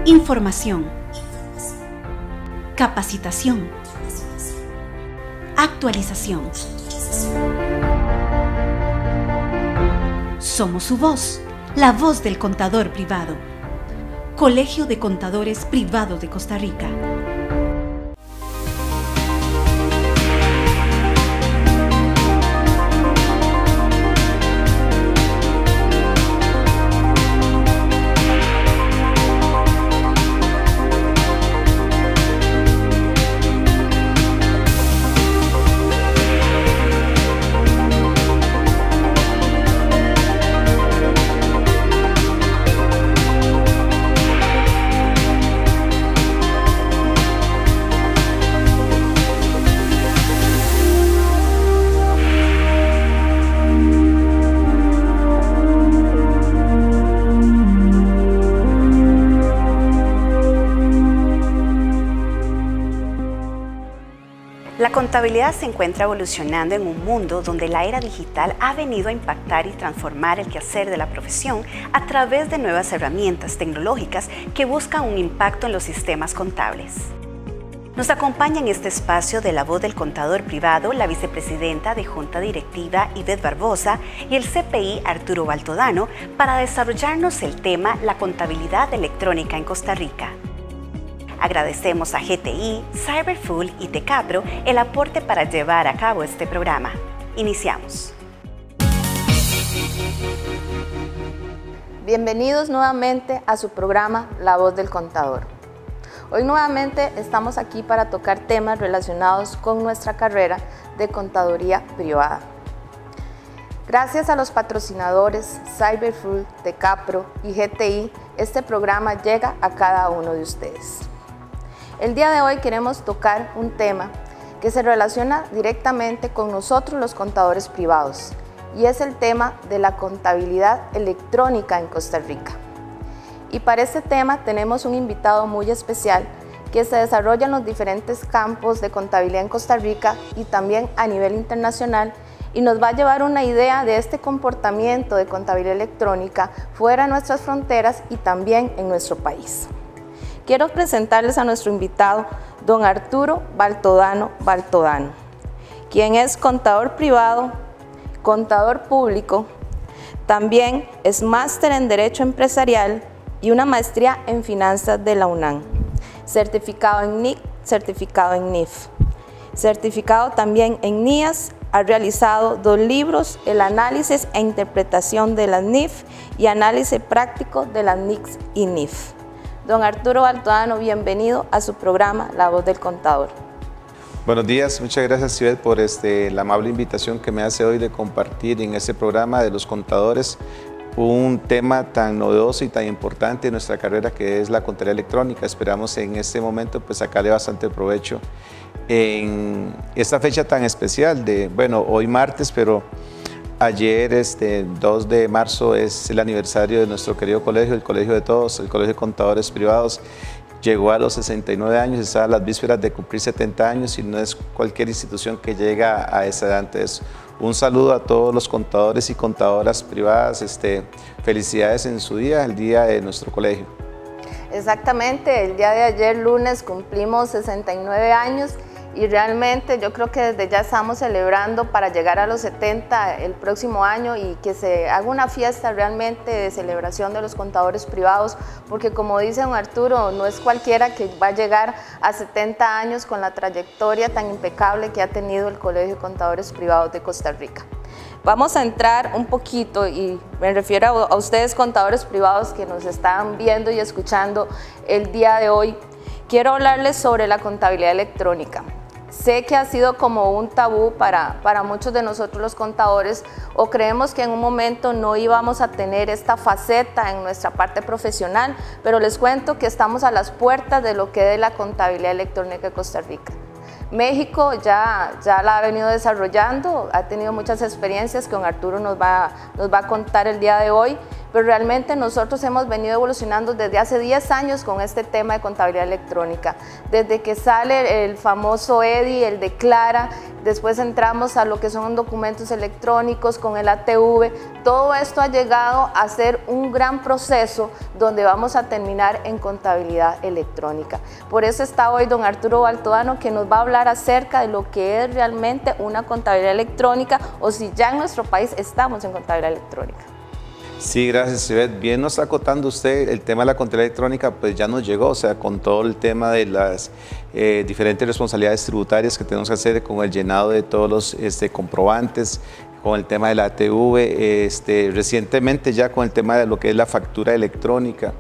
Información. Capacitación. Actualización. Somos su voz, la voz del contador privado. Colegio de Contadores Privados de Costa Rica. La contabilidad se encuentra evolucionando en un mundo donde la era digital ha venido a impactar y transformar el quehacer de la profesión a través de nuevas herramientas tecnológicas que buscan un impacto en los sistemas contables. Nos acompaña en este espacio de la voz del contador privado la vicepresidenta de Junta Directiva Ivette Barbosa y el CPI Arturo Baltodano para desarrollarnos el tema La contabilidad electrónica en Costa Rica. Agradecemos a GTI, Cyberfull y Tecapro el aporte para llevar a cabo este programa. Iniciamos. Bienvenidos nuevamente a su programa La Voz del Contador. Hoy nuevamente estamos aquí para tocar temas relacionados con nuestra carrera de contaduría privada. Gracias a los patrocinadores Cyberfull, Tecapro y GTI, este programa llega a cada uno de ustedes. El día de hoy queremos tocar un tema que se relaciona directamente con nosotros los contadores privados y es el tema de la contabilidad electrónica en Costa Rica. Y para este tema tenemos un invitado muy especial que se desarrolla en los diferentes campos de contabilidad en Costa Rica y también a nivel internacional y nos va a llevar una idea de este comportamiento de contabilidad electrónica fuera de nuestras fronteras y también en nuestro país. Quiero presentarles a nuestro invitado, don Arturo Baltodano, quien es contador privado, contador público, también es máster en Derecho Empresarial y una maestría en Finanzas de la UNAM, certificado en NIC, certificado en NIF, certificado también en NIAS, ha realizado 2 libros, el análisis e interpretación de las NIF y análisis práctico de las NICs y NIF. Don Arturo Baltodano, bienvenido a su programa La Voz del Contador. Buenos días, muchas gracias Ivette por la amable invitación que me hace hoy de compartir en este programa de los contadores un tema tan novedoso y tan importante en nuestra carrera que es la contabilidad electrónica. Esperamos en este momento pues sacarle bastante provecho en esta fecha tan especial de, bueno, hoy martes, pero ayer, 2 de marzo, es el aniversario de nuestro querido colegio, el colegio de todos, el Colegio de Contadores Privados. Llegó a los 69 años, está a las vísperas de cumplir 70 años y no es cualquier institución que llega a esa edad. Entonces, un saludo a todos los contadores y contadoras privadas. Felicidades en su día, el día de nuestro colegio. Exactamente, el día de ayer, lunes, cumplimos 69 años. Y realmente yo creo que desde ya estamos celebrando para llegar a los 70 el próximo año y que se haga una fiesta realmente de celebración de los contadores privados, porque como dice don Arturo, no es cualquiera que va a llegar a 70 años con la trayectoria tan impecable que ha tenido el Colegio de Contadores Privados de Costa Rica. Vamos a entrar un poquito, y me refiero a ustedes contadores privados que nos están viendo y escuchando el día de hoy. Quiero hablarles sobre la contabilidad electrónica. Sé que ha sido como un tabú para muchos de nosotros los contadores, o creemos que en un momento no íbamos a tener esta faceta en nuestra parte profesional, pero les cuento que estamos a las puertas de lo que es la contabilidad electrónica de Costa Rica. México ya la ha venido desarrollando, ha tenido muchas experiencias que don Arturo nos va a contar el día de hoy, pero realmente nosotros hemos venido evolucionando desde hace 10 años con este tema de contabilidad electrónica. Desde que sale el famoso EDI, el Declara, después entramos a lo que son documentos electrónicos con el ATV, todo esto ha llegado a ser un gran proceso donde vamos a terminar en contabilidad electrónica. Por eso está hoy don Arturo Baltodano, que nos va a hablar acerca de lo que es realmente una contabilidad electrónica, o si ya en nuestro país estamos en contabilidad electrónica. Sí, gracias, Ivette. Bien nos está acotando usted, el tema de la contabilidad electrónica pues ya nos llegó, o sea, con todo el tema de las diferentes responsabilidades tributarias que tenemos que hacer con el llenado de todos los comprobantes, con el tema de la ATV, recientemente ya con el tema de lo que es la factura electrónica.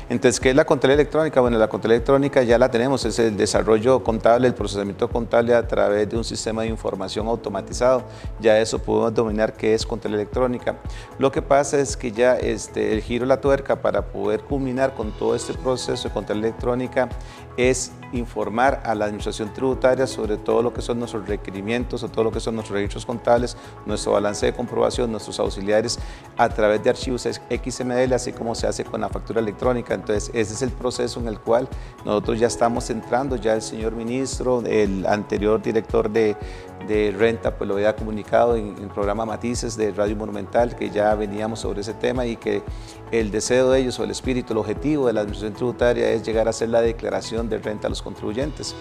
Entonces, ¿qué es la contabilidad electrónica? Bueno, la contabilidad electrónica ya la tenemos, es el desarrollo contable, el procesamiento contable a través de un sistema de información automatizado. Ya eso podemos dominar qué es contabilidad electrónica. Lo que pasa es que ya el giro de la tuerca para poder culminar con todo este proceso de contabilidad electrónica es informar a la administración tributaria sobre todo lo que son nuestros requerimientos o todo lo que son nuestros registros contables, nuestro balance de comprobación, nuestros auxiliares a través de archivos XML, así como se hace con la factura electrónica. Entonces, ese es el proceso en el cual nosotros ya estamos entrando. Ya el señor ministro, el anterior director de Renta, pues lo había comunicado en el programa Matices de Radio Monumental, que ya veníamos sobre ese tema y que el deseo de ellos o el espíritu, el objetivo de la administración tributaria es llegar a hacer la declaración de renta a los contribuyentes.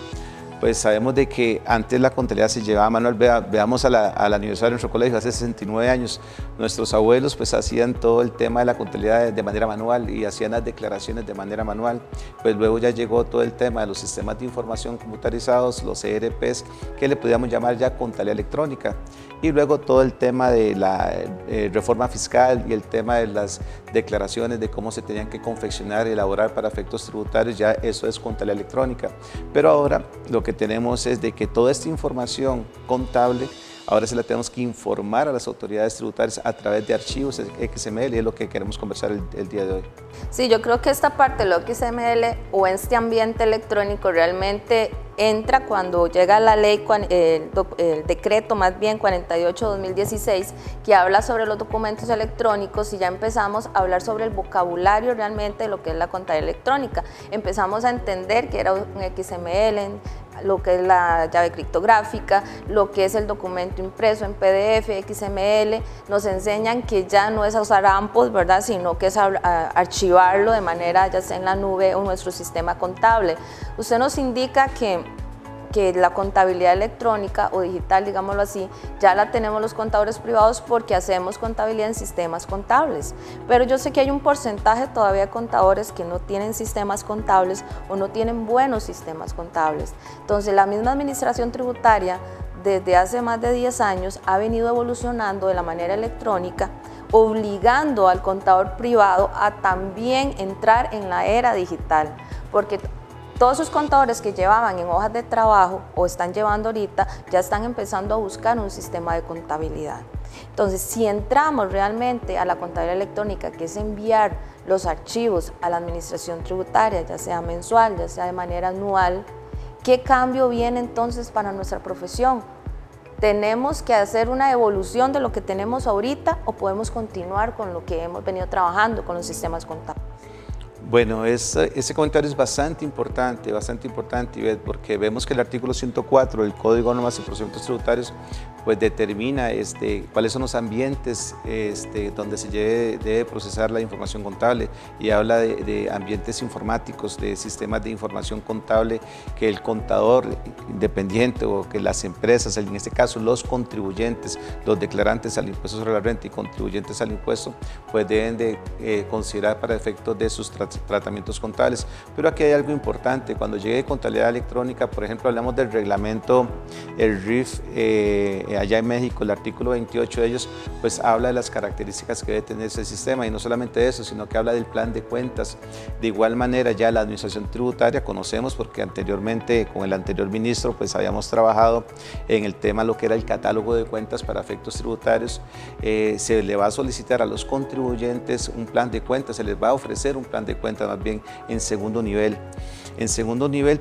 Pues sabemos de que antes la contabilidad se llevaba manual. Veamos al aniversario de nuestro colegio, hace 69 años, nuestros abuelos pues hacían todo el tema de la contabilidad de manera manual y hacían las declaraciones de manera manual. Pues luego ya llegó todo el tema de los sistemas de información computarizados, los ERPs, que le podíamos llamar ya contabilidad electrónica. Y luego todo el tema de la reforma fiscal y el tema de las declaraciones de cómo se tenían que confeccionar y elaborar para efectos tributarios, ya eso es contabilidad electrónica. Pero ahora lo que tenemos es de que toda esta información contable ahora se la tenemos que informar a las autoridades tributarias a través de archivos XML, y es lo que queremos conversar el día de hoy. Sí, yo creo que esta parte de lo XML o este ambiente electrónico realmente entra cuando llega la ley, el decreto más bien 48/2016, que habla sobre los documentos electrónicos, y ya empezamos a hablar sobre el vocabulario realmente de lo que es la contabilidad electrónica. Empezamos a entender que era un XML, lo que es la llave criptográfica, lo que es el documento impreso en PDF, XML, nos enseñan que ya no es a usar AMPOS, ¿verdad?, sino que es archivarlo de manera ya sea en la nube o en nuestro sistema contable. Usted nos indica que la contabilidad electrónica o digital, digámoslo así, ya la tenemos los contadores privados porque hacemos contabilidad en sistemas contables. Pero yo sé que hay un porcentaje todavía de contadores que no tienen sistemas contables o no tienen buenos sistemas contables. Entonces, la misma administración tributaria desde hace más de 10 años ha venido evolucionando de la manera electrónica, obligando al contador privado a también entrar en la era digital, porque todos esos contadores que llevaban en hojas de trabajo o están llevando ahorita, ya están empezando a buscar un sistema de contabilidad. Entonces, si entramos realmente a la contabilidad electrónica, que es enviar los archivos a la administración tributaria, ya sea mensual, ya sea de manera anual, ¿qué cambio viene entonces para nuestra profesión? ¿Tenemos que hacer una evolución de lo que tenemos ahorita o podemos continuar con lo que hemos venido trabajando con los sistemas contables? Bueno, ese comentario es bastante importante, Ivette, porque vemos que el artículo 104 del Código de Normas y Procedimientos Tributarios pues determina cuáles son los ambientes donde se debe procesar la información contable, y habla de ambientes informáticos, de sistemas de información contable que el contador independiente o que las empresas, en este caso los contribuyentes, los declarantes al impuesto sobre la renta y contribuyentes al impuesto, pues deben de considerar para efectos de sus tratamientos contables. Pero aquí hay algo importante: cuando llegue contabilidad electrónica, por ejemplo, hablamos del reglamento, el RIF, allá en México, el artículo 28 de ellos, pues habla de las características que debe tener ese sistema, y no solamente eso, sino que habla del plan de cuentas. De igual manera, ya la administración tributaria conocemos, porque anteriormente con el anterior ministro pues habíamos trabajado en el tema lo que era el catálogo de cuentas para efectos tributarios. Se le va a solicitar a los contribuyentes un plan de cuentas, se les va a ofrecer un plan de cuentas más bien en segundo nivel,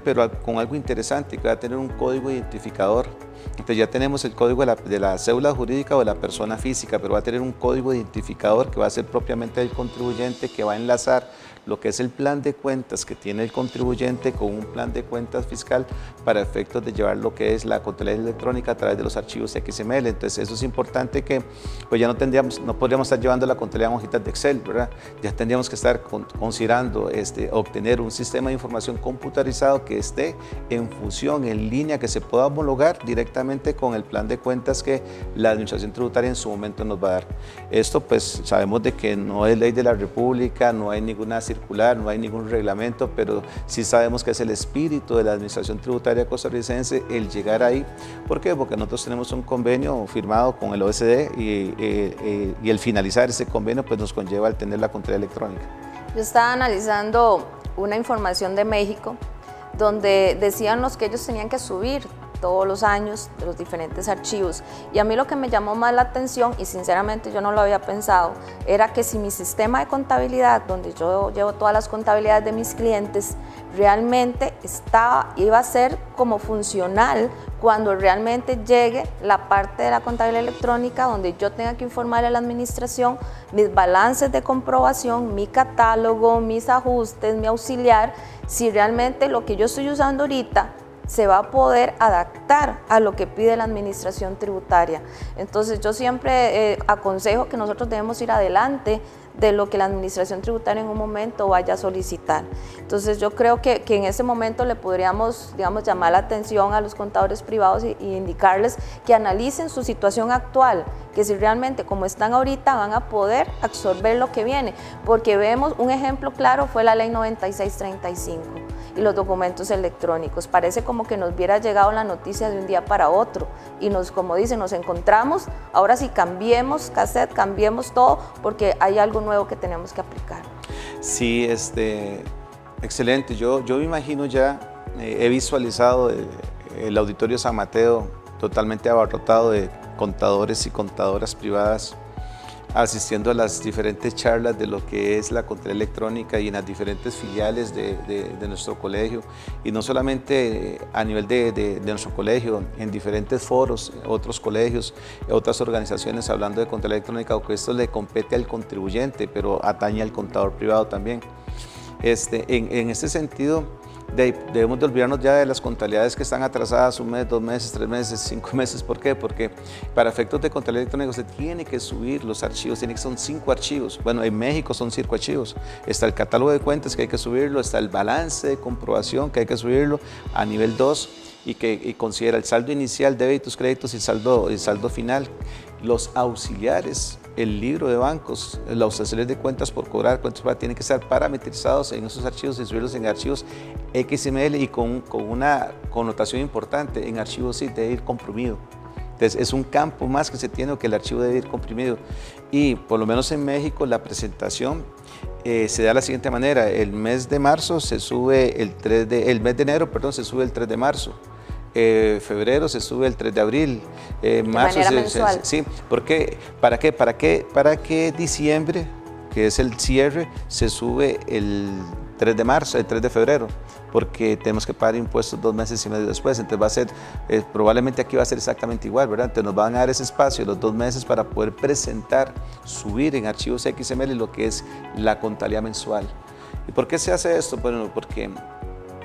pero con algo interesante, que va a tener un código identificador. Entonces ya tenemos el código de la cédula jurídica o de la persona física, pero va a tener un código identificador que va a ser propiamente el contribuyente, que va a enlazar lo que es el plan de cuentas que tiene el contribuyente con un plan de cuentas fiscal para efectos de llevar lo que es la contabilidad electrónica a través de los archivos XML. Entonces eso es importante, que pues ya no podríamos estar llevando la contabilidad en hojitas de Excel, ¿verdad? Ya tendríamos que estar considerando obtener un sistema de información computarizado que esté en función, en línea, que se pueda homologar directamente con el plan de cuentas que la Administración Tributaria en su momento nos va a dar. Esto pues sabemos de que no es ley de la República, no hay ninguna circular, no hay ningún reglamento, pero sí sabemos que es el espíritu de la Administración Tributaria costarricense el llegar ahí. ¿Por qué? Porque nosotros tenemos un convenio firmado con el OECD y el finalizar ese convenio pues nos conlleva al tener la contabilidad electrónica. Yo estaba analizando una información de México donde decían los que ellos tenían que subir todos los años de los diferentes archivos, y a mí lo que me llamó más la atención, y sinceramente yo no lo había pensado, era que si mi sistema de contabilidad, donde yo llevo todas las contabilidades de mis clientes, realmente iba a ser como funcional cuando realmente llegue la parte de la contabilidad electrónica, donde yo tenga que informarle a la administración mis balances de comprobación, mi catálogo, mis ajustes, mi auxiliar, si realmente lo que yo estoy usando ahorita se va a poder adaptar a lo que pide la Administración Tributaria. Entonces yo siempre aconsejo que nosotros debemos ir adelante de lo que la Administración Tributaria en un momento vaya a solicitar. Entonces yo creo que en ese momento le podríamos, digamos, llamar la atención a los contadores privados y indicarles que analicen su situación actual, que si realmente como están ahorita van a poder absorber lo que viene, porque vemos un ejemplo claro fue la ley 9635 y los documentos electrónicos. Parece como que nos hubiera llegado la noticia de un día para otro y como dicen, nos encontramos, ahora sí cambiemos cassette, cambiemos todo, porque hay algo nuevo que tenemos que aplicar. Sí, excelente. Yo me imagino ya, he visualizado el Auditorio San Mateo totalmente abarrotado de contadores y contadoras privadas asistiendo a las diferentes charlas de lo que es la contabilidad electrónica y en las diferentes filiales de nuestro colegio, y no solamente a nivel de nuestro colegio, en diferentes foros, otros colegios, otras organizaciones hablando de contabilidad electrónica, o que esto le compete al contribuyente, pero atañe al contador privado también. En este sentido, debemos de olvidarnos ya de las contabilidades que están atrasadas 1 mes, 2 meses, 3 meses, 5 meses. ¿Por qué? Porque para efectos de contabilidad electrónica usted tiene que subir los archivos, son 5 archivos. Bueno, en México son 5 archivos. Está el catálogo de cuentas que hay que subirlo, está el balance de comprobación que hay que subirlo a nivel 2 y considera el saldo inicial, débitos, créditos y saldo final. Los auxiliares, el libro de bancos, los auxiliares de cuentas por cobrar, tienen que estar parametrizados en esos archivos y subirlos en archivos XML y con una connotación importante, en archivos sí debe ir comprimido. Entonces es un campo más que se tiene, que el archivo debe ir comprimido. Y por lo menos en México la presentación se da de la siguiente manera: el mes de marzo se sube el mes de enero, perdón, se sube el 3 de marzo. Febrero se sube el 3 de abril, marzo sí, ¿por qué? ¿Para qué? Para que diciembre, que es el cierre, se sube el 3 de marzo, el 3 de febrero, porque tenemos que pagar impuestos 2 meses y medio después. Entonces va a ser, probablemente aquí va a ser exactamente igual, ¿verdad? Entonces nos van a dar ese espacio, los 2 meses, para poder presentar, subir en archivos XML lo que es la contabilidad mensual. ¿Y por qué se hace esto? Bueno, porque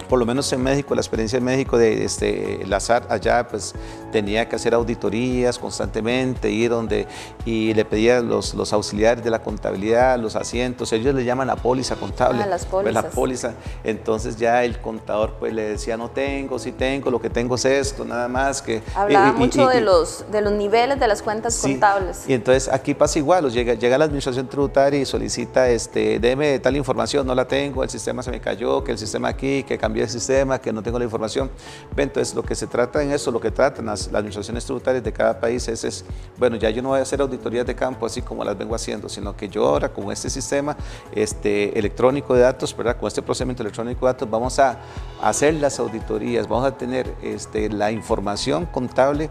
por lo menos en México, la experiencia en México de la SAT allá, pues tenía que hacer auditorías constantemente, y le pedía a los auxiliares de la contabilidad, los asientos, ellos le llaman la póliza contable. Las pólizas. Pues la póliza. Entonces ya el contador pues le decía, no tengo, sí tengo, lo que tengo es esto, nada más que... Hablaba mucho de los niveles de las cuentas contables. Y entonces aquí pasa igual, llega la Administración Tributaria y solicita, deme tal información, no la tengo, el sistema se me cayó, que el sistema aquí, que cambié el sistema, que no tengo la información. Entonces lo que se trata en eso, lo que tratan las administraciones tributarias de cada país es, bueno, ya yo no voy a hacer auditorías de campo así como las vengo haciendo, sino que yo ahora con este sistema electrónico de datos, ¿verdad? Con este procesamiento electrónico de datos vamos a hacer las auditorías, vamos a tener la información contable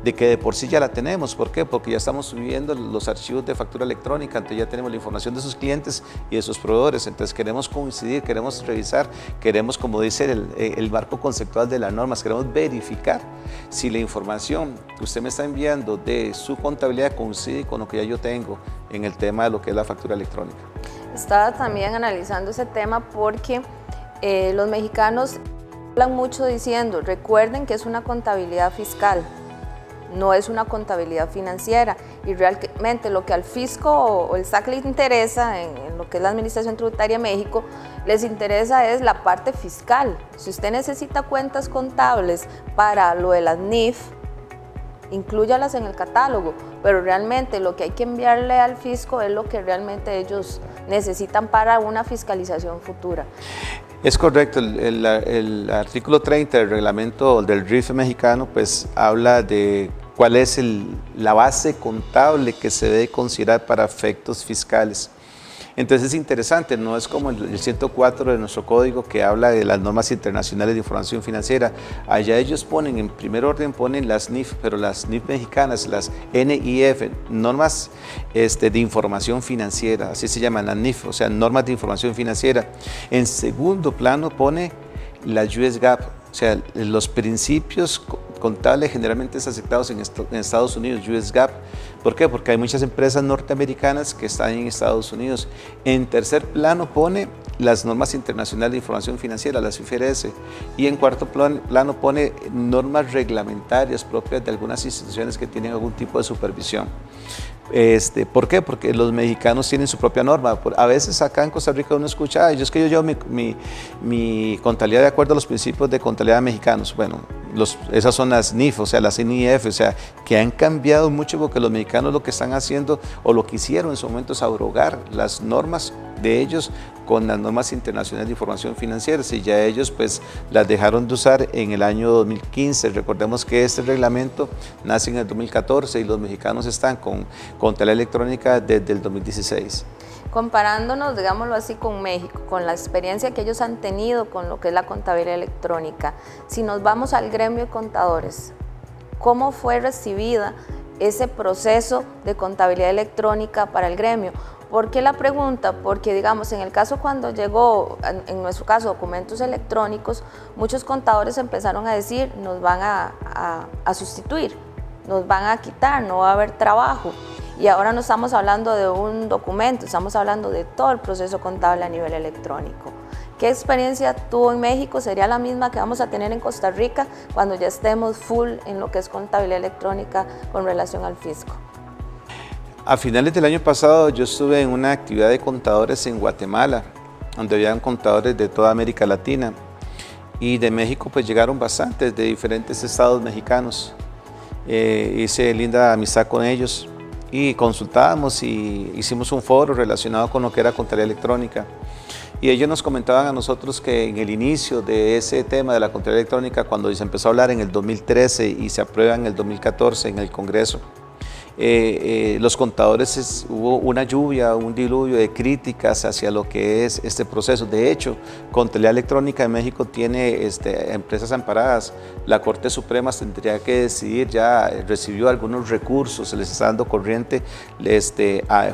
de que de por sí ya la tenemos. ¿Por qué? Porque ya estamos subiendo los archivos de factura electrónica, entonces ya tenemos la información de sus clientes y de sus proveedores. Entonces queremos coincidir, queremos revisar, queremos, como dice el marco conceptual de las normas, queremos verificar si la información que usted me está enviando de su contabilidad coincide con lo que ya yo tengo en el tema de lo que es la factura electrónica. Estaba también analizando ese tema porque los mexicanos hablan mucho diciendo, recuerden que es una contabilidad fiscal, no es una contabilidad financiera, y realmente lo que al fisco o el SAC le interesa en lo que es la Administración Tributaria de México, les interesa es la parte fiscal. Si usted necesita cuentas contables para lo de las NIF, inclúyalas en el catálogo, pero realmente lo que hay que enviarle al fisco es lo que realmente ellos necesitan para una fiscalización futura. Es correcto, el artículo 30 del reglamento del RIF mexicano pues habla de cuál es la base contable que se debe considerar para efectos fiscales. Entonces es interesante, no es como el 104 de nuestro código que habla de las normas internacionales de información financiera. Allá ellos ponen, en primer orden ponen las NIF, pero las NIF mexicanas, las NIF, normas de información financiera, así se llaman las NIF, o sea, normas de información financiera. En segundo plano pone las US GAAP, o sea, los principios contables generalmente aceptados en Estados Unidos, US GAAP. ¿Por qué? Porque hay muchas empresas norteamericanas que están en Estados Unidos. En tercer plano pone las normas internacionales de información financiera, las IFRS, y en cuarto plano pone normas reglamentarias propias de algunas instituciones que tienen algún tipo de supervisión. ¿Por qué? Porque los mexicanos tienen su propia norma. A veces acá en Costa Rica uno escucha, yo llevo mi contabilidad de acuerdo a los principios de contabilidad mexicanos. Bueno, esas son las NIF, o sea, las NIF, o sea, que han cambiado mucho porque los mexicanos lo que están haciendo o lo que hicieron en su momento es abrogar las normas de ellos con las normas internacionales de información financiera, y ya ellos pues las dejaron de usar en el año 2015. Recordemos que este reglamento nace en el 2014 y los mexicanos están con contabilidad electrónica desde el 2016. Comparándonos, digámoslo así, con México, con la experiencia que ellos han tenido con lo que es la contabilidad electrónica, si nos vamos al gremio de contadores, ¿cómo fue recibida ese proceso de contabilidad electrónica para el gremio? ¿Por qué la pregunta? Porque, digamos, en el caso cuando llegó, en nuestro caso, documentos electrónicos, muchos contadores empezaron a decir, nos van a sustituir, nos van a quitar, no va a haber trabajo. Y ahora no estamos hablando de un documento, estamos hablando de todo el proceso contable a nivel electrónico. ¿Qué experiencia tuvo en México? ¿Sería la misma que vamos a tener en Costa Rica cuando ya estemos full en lo que es contabilidad electrónica con relación al fisco? A finales del año pasado yo estuve en una actividad de contadores en Guatemala, donde habían contadores de toda América Latina, y de México pues llegaron bastantes de diferentes estados mexicanos. Hice linda amistad con ellos y consultábamos y hicimos un foro relacionado con lo que era contabilidad electrónica. Y ellos nos comentaban a nosotros que en el inicio de ese tema de la contabilidad electrónica, cuando se empezó a hablar en el 2013 y se aprueba en el 2014 en el Congreso, los contadores hubo una lluvia, un diluvio de críticas hacia lo que es este proceso. De hecho, Contabilidad Electrónica de México tiene empresas amparadas. La Corte Suprema tendría que decidir, ya recibió algunos recursos, se les está dando corriente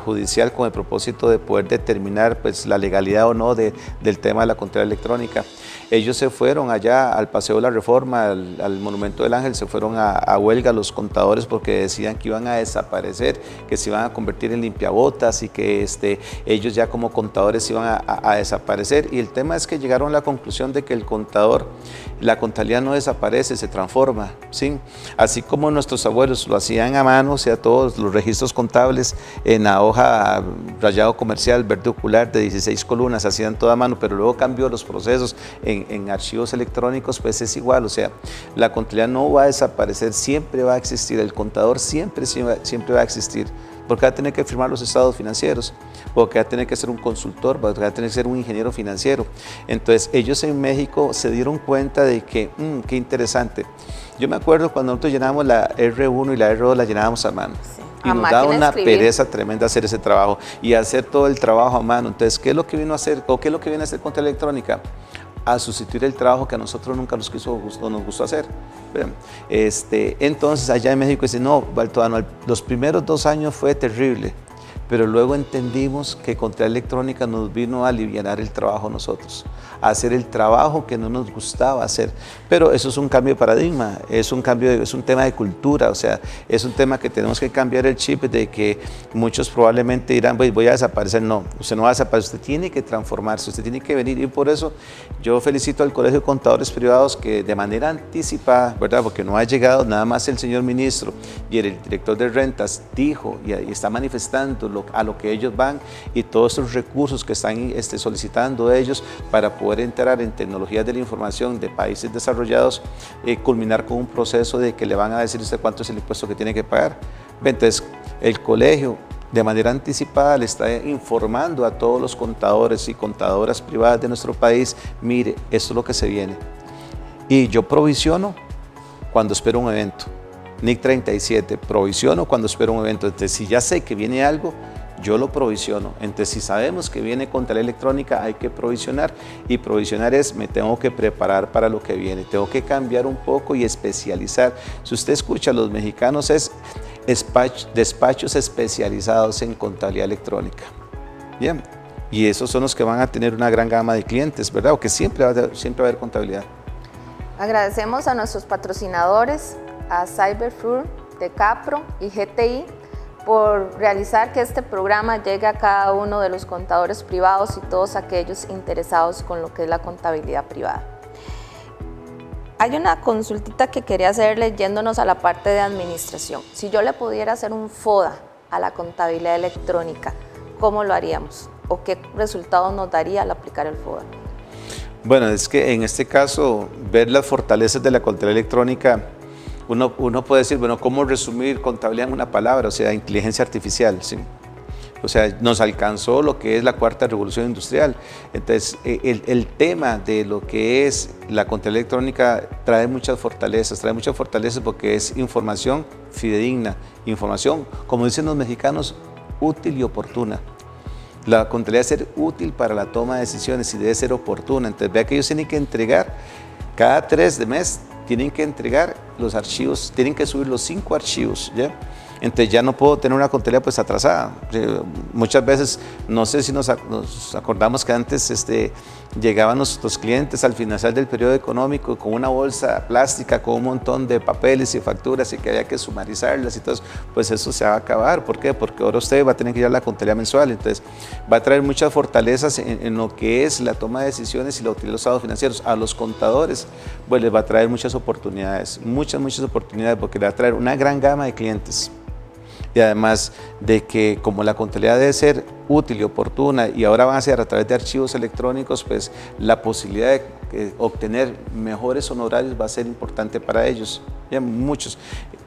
judicial con el propósito de poder determinar pues, la legalidad o no del tema de la contabilidad electrónica. Ellos se fueron allá al Paseo de la Reforma, al Monumento del Ángel, se fueron a huelga los contadores porque decían que iban a desaparecer, que se iban a convertir en limpiabotas y que ellos ya como contadores iban a desaparecer. Y el tema es que llegaron a la conclusión de que el contador, la contabilidad no desaparece, se transforma, ¿sí? Así como nuestros abuelos lo hacían a mano, o sea, todos los registros contables en la hoja rayado comercial verde ocular de 16 columnas, hacían todo a mano, pero luego cambió los procesos en archivos electrónicos, pues es igual, o sea, la contabilidad no va a desaparecer, siempre va a existir, el contador siempre va a existir, porque va a tener que firmar los estados financieros, porque va a tener que ser un consultor, va a tener que ser un ingeniero financiero. Entonces ellos en México se dieron cuenta de que, qué interesante. Yo me acuerdo cuando nosotros llenábamos la R1 y la R2 la llenábamos a mano. Sí. Y nos daba una pereza tremenda hacer ese trabajo y hacer todo el trabajo a mano. Entonces, ¿qué es lo que vino a hacer o qué es lo que viene a hacer contabilidad electrónica? a sustituir el trabajo que a nosotros nunca nos gustó hacer. Entonces allá en México dicen, no, Baltodano, los primeros 2 años fue terrible, pero luego entendimos que Contabilidad Electrónica nos vino a aliviar el trabajo a nosotros, a hacer el trabajo que no nos gustaba hacer. Pero eso es un cambio de paradigma, es un tema de cultura, o sea, es un tema que tenemos que cambiar el chip de que muchos probablemente dirán, voy a desaparecer. No, usted no va a desaparecer, usted tiene que transformarse, usted tiene que venir, y por eso yo felicito al Colegio de Contadores Privados que de manera anticipada, ¿verdad? Porque no ha llegado, nada más el señor ministro y el director de rentas dijo y está manifestando a lo que ellos van, y todos esos recursos que están solicitando ellos para poder entrar en tecnologías de la información de países desarrollados, culminar con un proceso de que le van a decir usted cuánto es el impuesto que tiene que pagar. Entonces, el colegio de manera anticipada le está informando a todos los contadores y contadoras privadas de nuestro país, mire, esto es lo que se viene. Y yo provisiono cuando espero un evento. NIC 37, provisiono cuando espero un evento. Entonces, si ya sé que viene algo, yo lo provisiono. Entonces, si sabemos que viene Contabilidad Electrónica, hay que provisionar. Y provisionar es, me tengo que preparar para lo que viene. Tengo que cambiar un poco y especializar. Si usted escucha, los mexicanos es despachos especializados en Contabilidad Electrónica. Bien. Y esos son los que van a tener una gran gama de clientes, ¿verdad? O que siempre va a haber contabilidad. Agradecemos a nuestros patrocinadores, a Cyberfur, Decapro y GTI, por realizar que este programa llegue a cada uno de los contadores privados y todos aquellos interesados con lo que es la contabilidad privada. Hay una consultita que quería hacerle yéndonos a la parte de administración. Si yo le pudiera hacer un FODA a la contabilidad electrónica, ¿cómo lo haríamos? ¿O qué resultados nos daría al aplicar el FODA? Bueno, es que en este caso, ver las fortalezas de la contabilidad electrónica, uno puede decir, bueno, ¿cómo resumir contabilidad en una palabra? O sea, inteligencia artificial, ¿sí? O sea, nos alcanzó lo que es la 4ª revolución industrial. Entonces, el tema de lo que es la contabilidad electrónica trae muchas fortalezas porque es información fidedigna, información, como dicen los mexicanos, útil y oportuna. La contabilidad debe ser útil para la toma de decisiones y debe ser oportuna. Entonces, vea que ellos tienen que entregar cada 3 de mes, tienen que entregar los archivos, tienen que subir los 5 archivos, ¿ya? Entonces ya no puedo tener una contabilidad pues atrasada. Muchas veces, no sé si nos acordamos que antes llegaban nuestros clientes al finalizar del periodo económico con una bolsa plástica con un montón de papeles y facturas y que había que sumarizarlas y todo eso. Pues eso se va a acabar. ¿Por qué? Porque ahora usted va a tener que ir a la contabilidad mensual. Entonces va a traer muchas fortalezas en lo que es la toma de decisiones y la utilidad de los estados financieros. A los contadores pues les va a traer muchas oportunidades, muchas oportunidades, porque le va a traer una gran gama de clientes. Y además de que como la contabilidad debe ser útil y oportuna y ahora van a ser a través de archivos electrónicos, pues la posibilidad de obtener mejores honorarios va a ser importante para ellos. Ya muchos.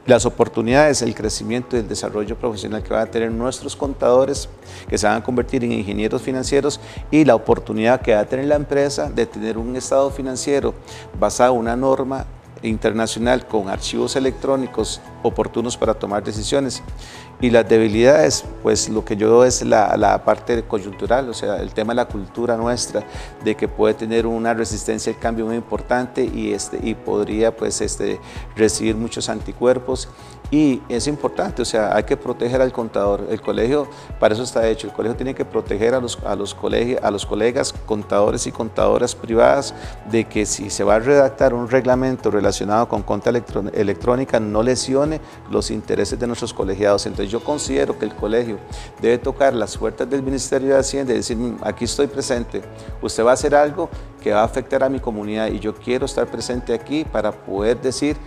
Las oportunidades, el crecimiento y el desarrollo profesional que van a tener nuestros contadores, que se van a convertir en ingenieros financieros, y la oportunidad que va a tener la empresa de tener un estado financiero basado en una norma internacional con archivos electrónicos oportunos para tomar decisiones. Y las debilidades, pues lo que yo veo es la parte coyuntural, o sea, el tema de la cultura nuestra, de que puede tener una resistencia al cambio muy importante y podría pues recibir muchos anticuerpos. Y es importante, o sea, hay que proteger al contador. El colegio para eso está hecho. El colegio tiene que proteger a los colegas contadores y contadoras privadas de que si se va a redactar un reglamento relacionado con contabilidad electrónica no lesione los intereses de nuestros colegiados. Entonces yo considero que el colegio debe tocar las puertas del Ministerio de Hacienda y decir, aquí estoy presente, usted va a hacer algo que va a afectar a mi comunidad y yo quiero estar presente aquí para poder decir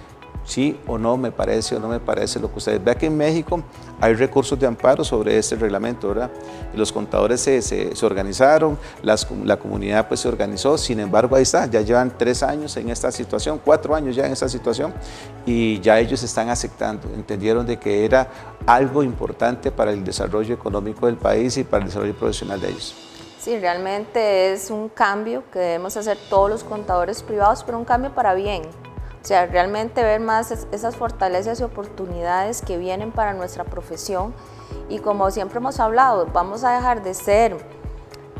sí o no me parece o no me parece lo que ustedes. Vea que en México hay recursos de amparo sobre este reglamento, ¿verdad? Y los contadores se organizaron, la comunidad pues se organizó, sin embargo ahí está, ya llevan 3 años en esta situación, 4 años ya en esta situación y ya ellos están aceptando, entendieron de que era algo importante para el desarrollo económico del país y para el desarrollo profesional de ellos. Sí, realmente es un cambio que debemos hacer todos los contadores privados, pero un cambio para bien. O sea, realmente ver más esas fortalezas y oportunidades que vienen para nuestra profesión y como siempre hemos hablado, vamos a dejar de ser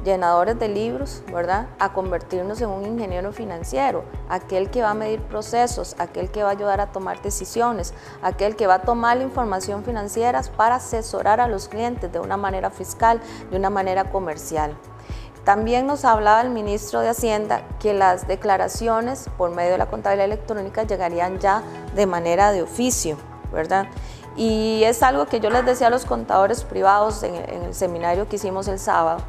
llenadores de libros, ¿verdad?, a convertirnos en un ingeniero financiero, aquel que va a medir procesos, aquel que va a ayudar a tomar decisiones, aquel que va a tomar la información financiera para asesorar a los clientes de una manera fiscal, de una manera comercial. También nos hablaba el ministro de Hacienda que las declaraciones por medio de la contabilidad electrónica llegarían ya de manera de oficio, ¿verdad? Y es algo que yo les decía a los contadores privados en el seminario que hicimos el sábado,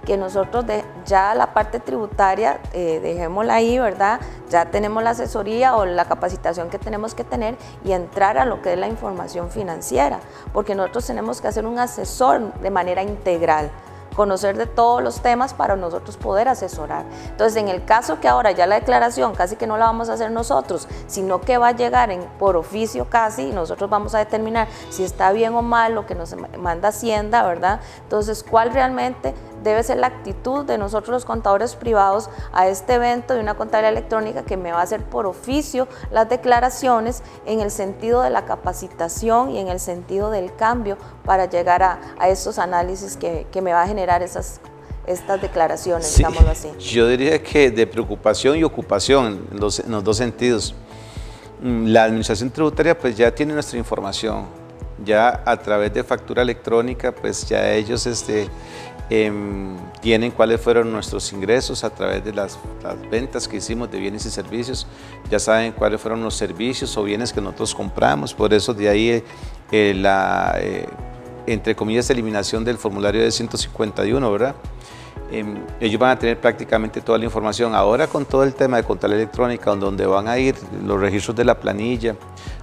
que nosotros ya la parte tributaria dejémosla ahí, ¿verdad? Ya tenemos la asesoría o la capacitación que tenemos que tener y entrar a lo que es la información financiera, porque nosotros tenemos que hacer un asesor de manera integral, conocer de todos los temas para nosotros poder asesorar. Entonces, en el caso que ahora ya la declaración casi que no la vamos a hacer nosotros, sino que va a llegar por oficio casi, y nosotros vamos a determinar si está bien o mal lo que nos manda Hacienda, ¿verdad? Entonces, ¿cuál realmente debe ser la actitud de nosotros los contadores privados a este evento de una contabilidad electrónica que me va a hacer por oficio las declaraciones en el sentido de la capacitación y en el sentido del cambio para llegar a estos análisis que me va a generar estas declaraciones, sí, digámoslo así? Yo diría que de preocupación y ocupación en los dos sentidos. La administración tributaria pues ya tiene nuestra información, ya a través de factura electrónica pues ya ellos tienen cuáles fueron nuestros ingresos a través de las ventas que hicimos de bienes y servicios, ya saben cuáles fueron los servicios o bienes que nosotros compramos, por eso de ahí entre comillas, eliminación del formulario de 151, ¿verdad? Ellos van a tener prácticamente toda la información. Ahora con todo el tema de contabilidad electrónica, donde van a ir los registros de la planilla,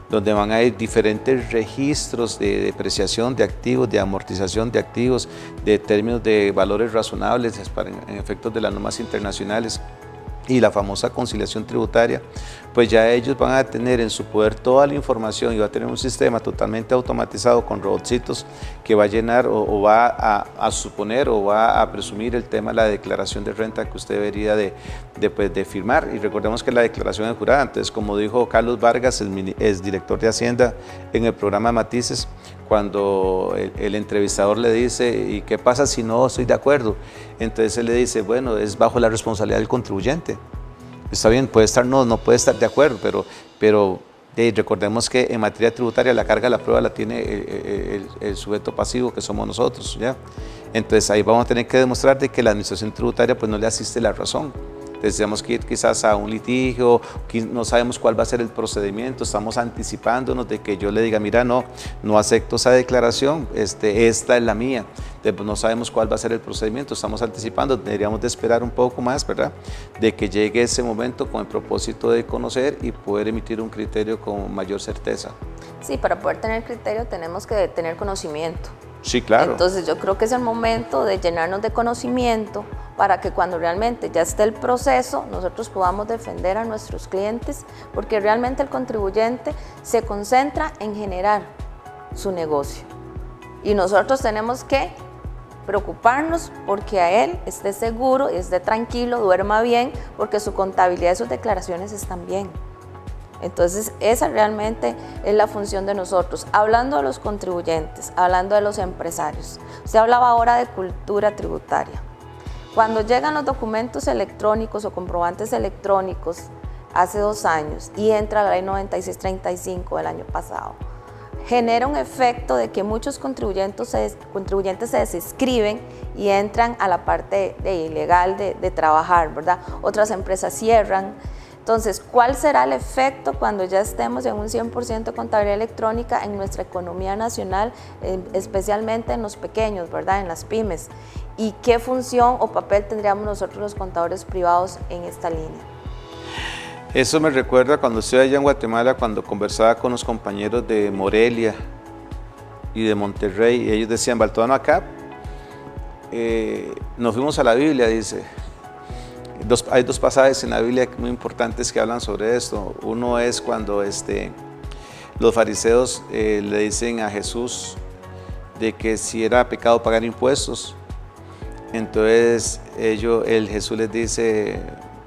donde van a ir diferentes registros de depreciación de activos, de amortización de activos, de términos de valores razonables en efectos de las normas internacionales y la famosa conciliación tributaria, pues ya ellos van a tener en su poder toda la información y va a tener un sistema totalmente automatizado con robotcitos que va a llenar o va a suponer o va a presumir el tema de la declaración de renta que usted debería de firmar. Y recordemos que la declaración es jurada, entonces como dijo Carlos Vargas, el exdirector de Hacienda en el programa Matices, cuando el entrevistador le dice, ¿y qué pasa si no estoy de acuerdo? Entonces él le dice, bueno, es bajo la responsabilidad del contribuyente. Está bien, puede estar, no puede estar de acuerdo, pero recordemos que en materia tributaria la carga de la prueba la tiene el sujeto pasivo que somos nosotros, ¿ya? Entonces ahí vamos a tener que demostrar de que la administración tributaria pues no le asiste la razón. Entonces tenemos que ir quizás a un litigio, no sabemos cuál va a ser el procedimiento, estamos anticipándonos de que yo le diga, mira, no acepto esa declaración, esta es la mía. Entonces, no sabemos cuál va a ser el procedimiento, estamos anticipando, deberíamos de esperar un poco más, ¿verdad? De que llegue ese momento con el propósito de conocer y poder emitir un criterio con mayor certeza. Sí, para poder tener criterio tenemos que tener conocimiento. Sí, claro. Entonces yo creo que es el momento de llenarnos de conocimiento para que cuando realmente ya esté el proceso, nosotros podamos defender a nuestros clientes, porque realmente el contribuyente se concentra en generar su negocio. Y nosotros tenemos que preocuparnos porque a él esté seguro, esté tranquilo, duerma bien, porque su contabilidad y sus declaraciones están bien. Entonces, esa realmente es la función de nosotros. Hablando de los contribuyentes, hablando de los empresarios. Usted hablaba ahora de cultura tributaria. Cuando llegan los documentos electrónicos o comprobantes electrónicos hace 2 años y entra la ley 9635 del año pasado, genera un efecto de que muchos contribuyentes se desinscriben y entran a la parte ilegal de trabajar, ¿verdad? Otras empresas cierran. Entonces, ¿cuál será el efecto cuando ya estemos en un 100% contabilidad electrónica en nuestra economía nacional, especialmente en los pequeños, ¿verdad? En las pymes? ¿Y qué función o papel tendríamos nosotros los contadores privados en esta línea? Eso me recuerda cuando estuve allá en Guatemala, cuando conversaba con los compañeros de Morelia y de Monterrey, y ellos decían, Baltodano, acá nos fuimos a la Biblia, dice. Hay 2 pasajes en la Biblia muy importantes que hablan sobre esto. Uno es cuando los fariseos le dicen a Jesús de que si era pecado pagar impuestos. Entonces Jesús les dice,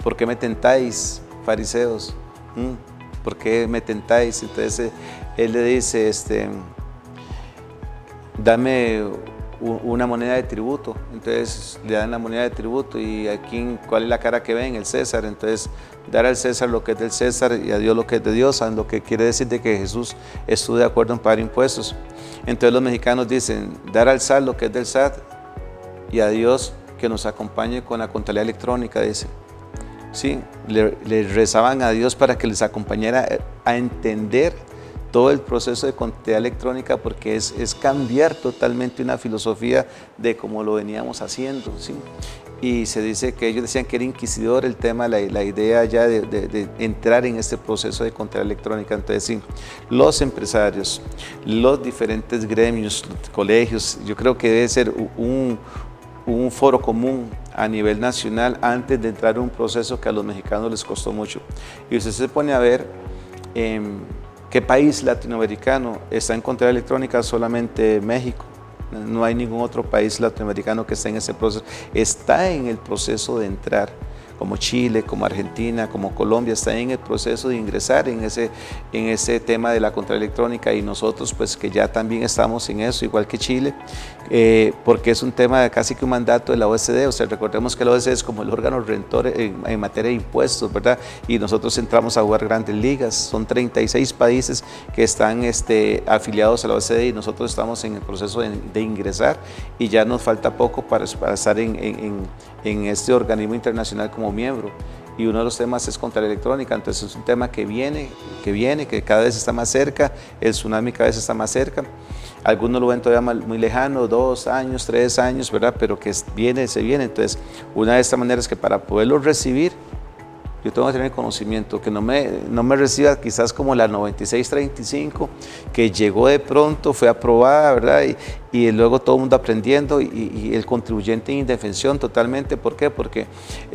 ¿por qué me tentáis, fariseos? ¿Por qué me tentáis? Entonces él le dice, dame una moneda de tributo, entonces le dan la moneda de tributo y aquí cuál es la cara que ven, el César, entonces dar al César lo que es del César y a Dios lo que es de Dios, ¿saben? Lo que quiere decir de que Jesús estuvo de acuerdo en pagar impuestos. Entonces los mexicanos dicen, dar al SAT lo que es del SAT y a Dios que nos acompañe con la contabilidad electrónica, dice. Sí, le rezaban a Dios para que les acompañara a entender todo el proceso de contabilidad electrónica, porque es cambiar totalmente una filosofía de cómo lo veníamos haciendo, ¿sí? Y se dice que ellos decían que era inquisidor el tema, la idea ya de entrar en este proceso de contabilidad electrónica. Entonces sí, los empresarios, los diferentes gremios, los colegios, yo creo que debe ser un foro común a nivel nacional antes de entrar en un proceso que a los mexicanos les costó mucho. Y usted se pone a ver ¿qué país latinoamericano está en contabilidad electrónica? Solamente México. No hay ningún otro país latinoamericano que esté en ese proceso. Está en el proceso de entrar, como Chile, como Argentina, como Colombia, está en el proceso de ingresar en ese tema de la contabilidad electrónica, y nosotros pues que ya también estamos en eso, igual que Chile, porque es un tema de casi que un mandato de la OCDE. O sea, recordemos que la OCDE es como el órgano rentor en materia de impuestos, ¿verdad? Y nosotros entramos a jugar grandes ligas, son 36 países que están afiliados a la OCDE y nosotros estamos en el proceso de ingresar, y ya nos falta poco para estar en este organismo internacional como miembro. Y uno de los temas es contabilidad electrónica, entonces es un tema que viene, que cada vez está más cerca, el tsunami cada vez está más cerca. Algunos lo ven todavía muy lejano, 2 años, 3 años, ¿verdad? Pero que se viene. Entonces, una de estas maneras es que para poderlo recibir, yo tengo que tener conocimiento, que no me reciba quizás como la 9635, que llegó de pronto, fue aprobada, ¿verdad? Y luego todo el mundo aprendiendo y el contribuyente en indefensión totalmente. ¿Por qué? Porque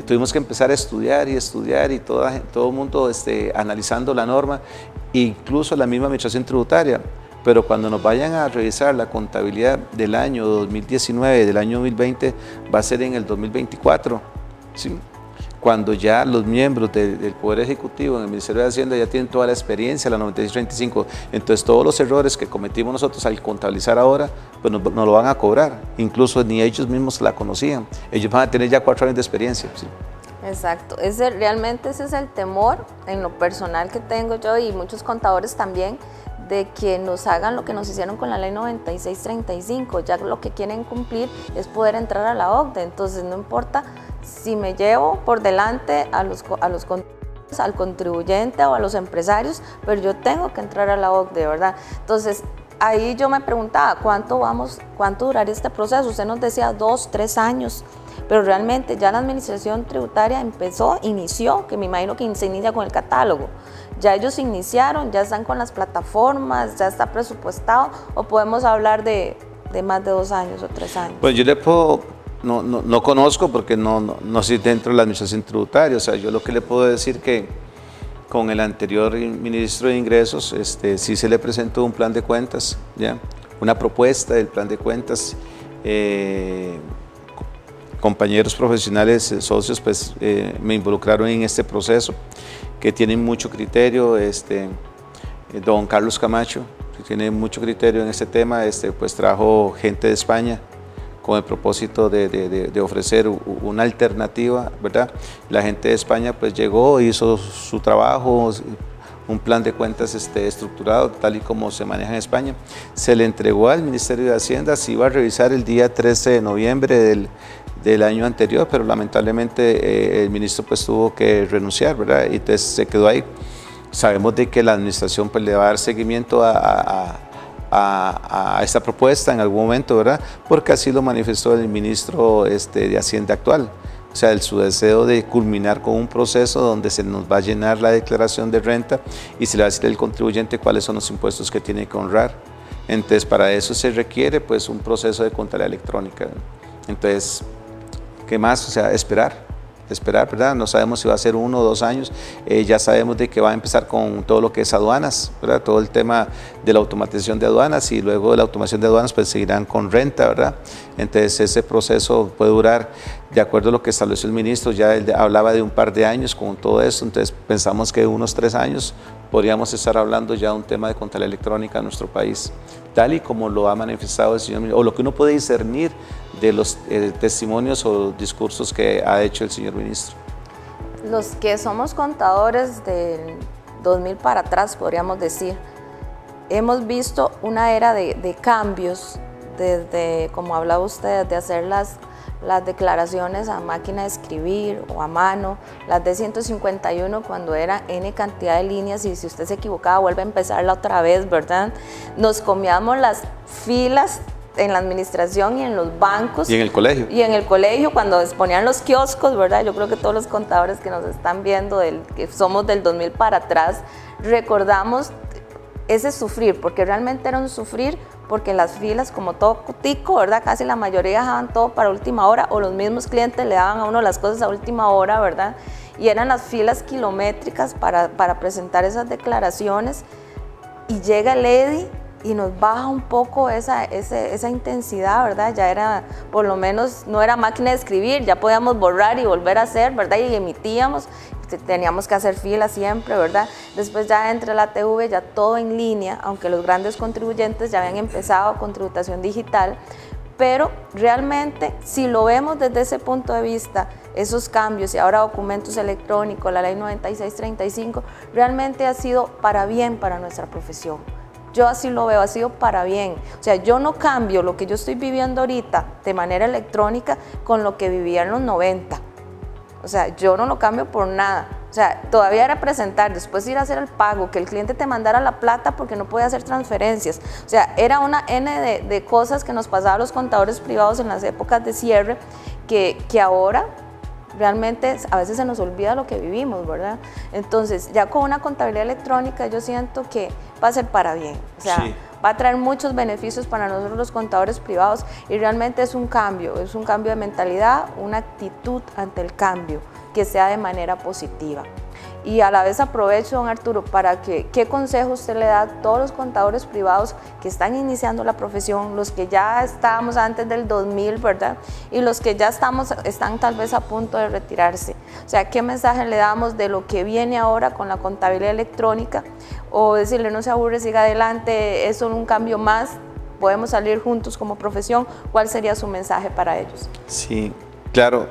tuvimos que empezar a estudiar y todo el mundo analizando la norma, incluso la misma administración tributaria. Pero cuando nos vayan a revisar la contabilidad del año 2019, del año 2020, va a ser en el 2024, ¿sí? Cuando ya los miembros del Poder Ejecutivo en el Ministerio de Hacienda ya tienen toda la experiencia, la 9635, entonces todos los errores que cometimos nosotros al contabilizar ahora, pues nos lo van a cobrar, incluso ni ellos mismos la conocían, ellos van a tener ya 4 años de experiencia. ¿Sí? Exacto, realmente ese es el temor en lo personal que tengo yo y muchos contadores también, de que nos hagan lo que nos hicieron con la ley 9635, ya lo que quieren cumplir es poder entrar a la OCDE, entonces no importa si me llevo por delante al contribuyente o a los empresarios, pero yo tengo que entrar a la OCDE, ¿verdad? Entonces ahí yo me preguntaba, ¿cuánto duraría este proceso? Usted nos decía 2, 3 años, pero realmente ya la administración tributaria inició, que me imagino que se inicia con el catálogo. Ya ellos iniciaron, ya están con las plataformas, ya está presupuestado, o podemos hablar de más de 2 años o 3 años. Pues yo le puedo, no conozco porque no estoy dentro de la administración tributaria. O sea, yo lo que le puedo decir que con el anterior ministro de Ingresos sí se le presentó un plan de cuentas, ¿ya? Una propuesta del plan de cuentas. Compañeros profesionales, socios, pues me involucraron en este proceso, que tienen mucho criterio. Don Carlos Camacho, que tiene mucho criterio en este tema, pues trajo gente de España con el propósito de ofrecer una alternativa, ¿verdad? La gente de España pues llegó, hizo su trabajo, un plan de cuentas estructurado, tal y como se maneja en España. Se le entregó al Ministerio de Hacienda, se iba a revisar el día 13 de noviembre del año anterior, pero lamentablemente el ministro pues tuvo que renunciar, ¿verdad? Y entonces se quedó ahí. Sabemos de que la administración pues le va a dar seguimiento a esta propuesta en algún momento, ¿verdad? Porque así lo manifestó el ministro de Hacienda actual. O sea, su deseo de culminar con un proceso donde se nos va a llenar la declaración de renta y se le va a decir al contribuyente cuáles son los impuestos que tiene que honrar. Entonces, para eso se requiere pues un proceso de contabilidad electrónica. Entonces, ¿qué más? O sea, esperar, ¿verdad? No sabemos si va a ser 1 o 2 años. Ya sabemos de que va a empezar con todo lo que es aduanas, ¿verdad? Todo el tema de la automatización de aduanas, y luego de la automación de aduanas pues seguirán con renta, ¿verdad? Entonces ese proceso puede durar, de acuerdo a lo que estableció el ministro, ya él hablaba de un par de años con todo esto. Entonces pensamos que unos 3 años podríamos estar hablando ya de un tema de contabilidad electrónica en nuestro país. tal y como lo ha manifestado el señor ministro, o lo que uno puede discernir de los testimonios o discursos que ha hecho el señor ministro. Los que somos contadores del 2000 para atrás, podríamos decir, hemos visto una era de cambios, desde, como hablaba usted, de hacer las declaraciones a máquina de escribir o a mano, las de 151 cuando era N cantidad de líneas y si usted se equivocaba vuelve a empezarla otra vez, ¿verdad? Nos comíamos las filas en la administración y en los bancos. Y en el colegio. Y en el colegio cuando ponían los kioscos, ¿verdad? Yo creo que todos los contadores que nos están viendo, que somos del 2000 para atrás, recordamos ese sufrir, porque realmente era un sufrir, porque las filas, como todo tico, ¿verdad? Casi la mayoría dejaban todo para última hora, o los mismos clientes le daban a uno las cosas a última hora, ¿verdad? Y eran las filas kilométricas para presentar esas declaraciones, y llega el EDI y nos baja un poco esa intensidad, ¿verdad? Ya era, por lo menos, no era máquina de escribir, ya podíamos borrar y volver a hacer, ¿verdad? Y emitíamos, teníamos que hacer fila siempre, ¿verdad? Después ya entre la TV, ya todo en línea, aunque los grandes contribuyentes ya habían empezado con tributación digital, pero realmente, si lo vemos desde ese punto de vista, esos cambios y ahora documentos electrónicos, la ley 9635, realmente ha sido para bien para nuestra profesión. Yo así lo veo, ha sido para bien. O sea, yo no cambio lo que yo estoy viviendo ahorita de manera electrónica con lo que vivía en los 90. O sea, yo no lo cambio por nada. O sea, todavía era presentar, después ir a hacer el pago, que el cliente te mandara la plata porque no podía hacer transferencias. O sea, era una N de cosas que nos pasaban a los contadores privados en las épocas de cierre que ahora realmente a veces se nos olvida lo que vivimos, ¿verdad? Entonces, ya con una contabilidad electrónica yo siento que va a ser para bien. O sea, sí, va a traer muchos beneficios para nosotros los contadores privados y realmente es un cambio de mentalidad, una actitud ante el cambio que sea de manera positiva. Y a la vez aprovecho, don Arturo, para que, ¿qué consejo usted le da a todos los contadores privados que están iniciando la profesión, los que ya estábamos antes del 2000, ¿verdad? Y los que ya están tal vez a punto de retirarse? O sea, ¿qué mensaje le damos de lo que viene ahora con la contabilidad electrónica? O decirle, no se aburre, siga adelante, es solo un cambio más, podemos salir juntos como profesión. ¿Cuál sería su mensaje para ellos? Sí, claro,